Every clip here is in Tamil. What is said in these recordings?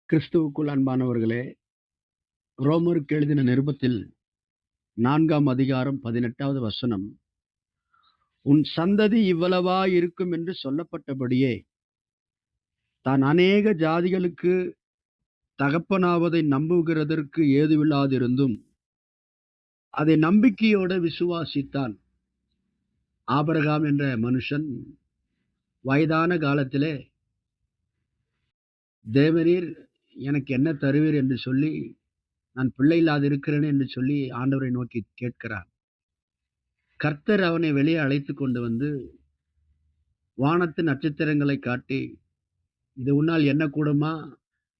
கிறிஸ்துவுக்குள் அன்பானவர்களே, ரோமருக்கு எழுதின நிருபத்தில் 4ஆம் அதிகாரம் 18வது வசனம், உன் சந்ததி இவ்வளவா இருக்கும் என்று சொல்லப்பட்டபடியே, தான் அநேக ஜாதிகளுக்கு தகப்பனாவதை நம்புகிறதற்கு ஏதுவில்லாதிருந்தும், அதை நம்பிக்கையோட விசுவாசித்தான். ஆபிரகாம் என்ற மனுஷன் வயதான காலத்திலே, தேவரீர் எனக்கு என்ன தருவீர் என்று சொல்லி, நான் பிள்ளை இல்லாதிருக்கிறேன் என்று சொல்லி ஆண்டவரை நோக்கி கேட்கிறான். கர்த்தர் அவனை வெளியே அழைத்துக் கொண்டு வந்து வானத்து நட்சத்திரங்களை காட்டி, இது உன்னால் எண்ணக்கூடுமா?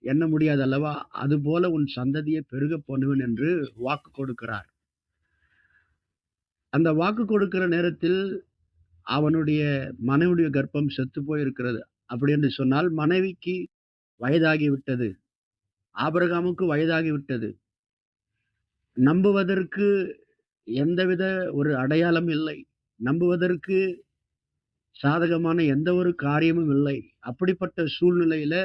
எண்ண முடியாது அல்லவா? அதுபோல உன் சந்ததியை பெருகப் பண்ணுவேன் என்று வாக்கு கொடுக்கிறார். அந்த வாக்கு கொடுக்கிற நேரத்தில் அவனுடைய மனைவியுடைய கர்ப்பம் செத்துப் போயிருக்கிறது. அப்படி என்று சொன்னால் மனைவிக்கு வயதாகி விட்டது. ஆபிரகாமுக்கு வயதாகி விட்டது. நம்புவதற்கு எந்தவித ஒரு அடையாளம் இல்லை. நம்புவதற்கு சாதகமான எந்த ஒரு காரியமும் இல்லை. அப்படிப்பட்ட சூழ்நிலையில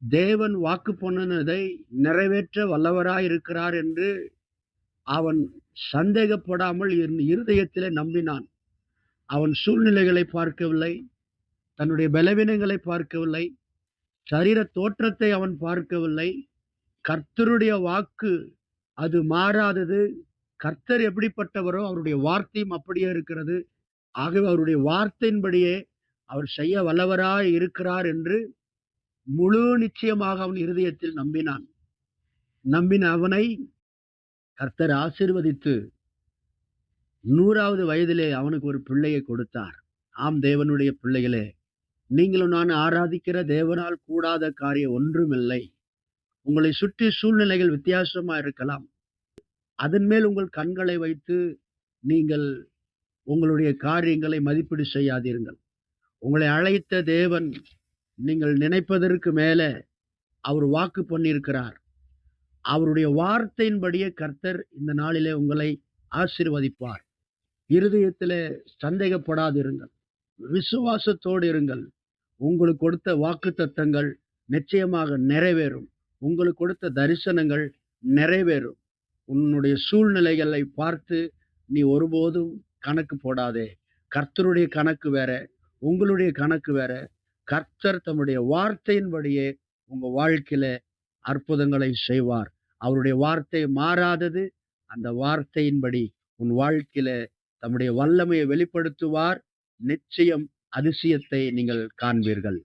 தேவன் வாக்கு பண்ணினதை நிறைவேற்ற வல்லவராயிருக்கிறார் என்று அவன் சந்தேகப்படாமல் இருதயத்திலே நம்பினான். அவன் சூழ்நிலைகளை பார்க்கவில்லை, தன்னுடைய பலவீனங்களை பார்க்கவில்லை, சரீர தோற்றத்தை அவன் பார்க்கவில்லை. கர்த்தருடைய வாக்கு அது மாறாதது. கர்த்தர் எப்படிப்பட்டவரோ அவருடைய வார்த்தையும் அப்படியே இருக்கிறது. ஆகவே அவருடைய வார்த்தையின்படியே அவர் செய்ய வல்லவராய் இருக்கிறார் என்று முழு நிச்சயமாக அவன் இருதயத்தில் நம்பினான். நம்பின அவனை கர்த்தர் ஆசீர்வதித்து 100வது வயதிலே அவனுக்கு ஒரு பிள்ளையை கொடுத்தார். ஆம், தேவனுடைய பிள்ளைகளே, நீங்களும் நான் ஆராதிக்கிற தேவனால் கூடாத காரியம் ஒன்றுமில்லை. உங்களை சுற்றி சூழ்நிலைகள் வித்தியாசமா இருக்கலாம். அதன் மேல் உங்கள் கண்களை வைத்து நீங்கள் உங்களுடைய காரியங்களை மதிப்பீடு செய்யாதீர்கள். உங்களை அழைத்த தேவன் நீங்கள் நினைப்பதற்கு மேல அவர் வாக்கு பண்ணியிருக்கிறார். அவருடைய வார்த்தையின்படியே கர்த்தர் இந்த நாளிலே உங்களை ஆசீர்வதிப்பார். இருதயத்திலே சந்தேகப்படாதிருங்கள், விசுவாசத்தோடு இருங்கள். உங்களுக்கு கொடுத்த வாக்குத்தத்தங்கள் நிச்சயமாக நிறைவேறும். உங்களுக்கு கொடுத்த தரிசனங்கள் நிறைவேறும். உன்னுடைய சூழ்நிலைகளை பார்த்து நீ ஒருபோதும் கணக்கு போடாதே. கர்த்தருடைய கணக்கு வேற, உங்களுடைய கணக்கு வேற. கர்த்தர் தம்முடைய வார்த்தையின்படியே உங்க வாழ்க்கையில அற்புதங்களை செய்வார். அவருடைய வார்த்தை மாறாதது. அந்த வார்த்தையின்படி உன் வாழ்க்கையில தம்முடைய வல்லமையை வெளிப்படுத்துவார். நிச்சயம் அதிசயத்தை நீங்கள் காண்பீர்கள்.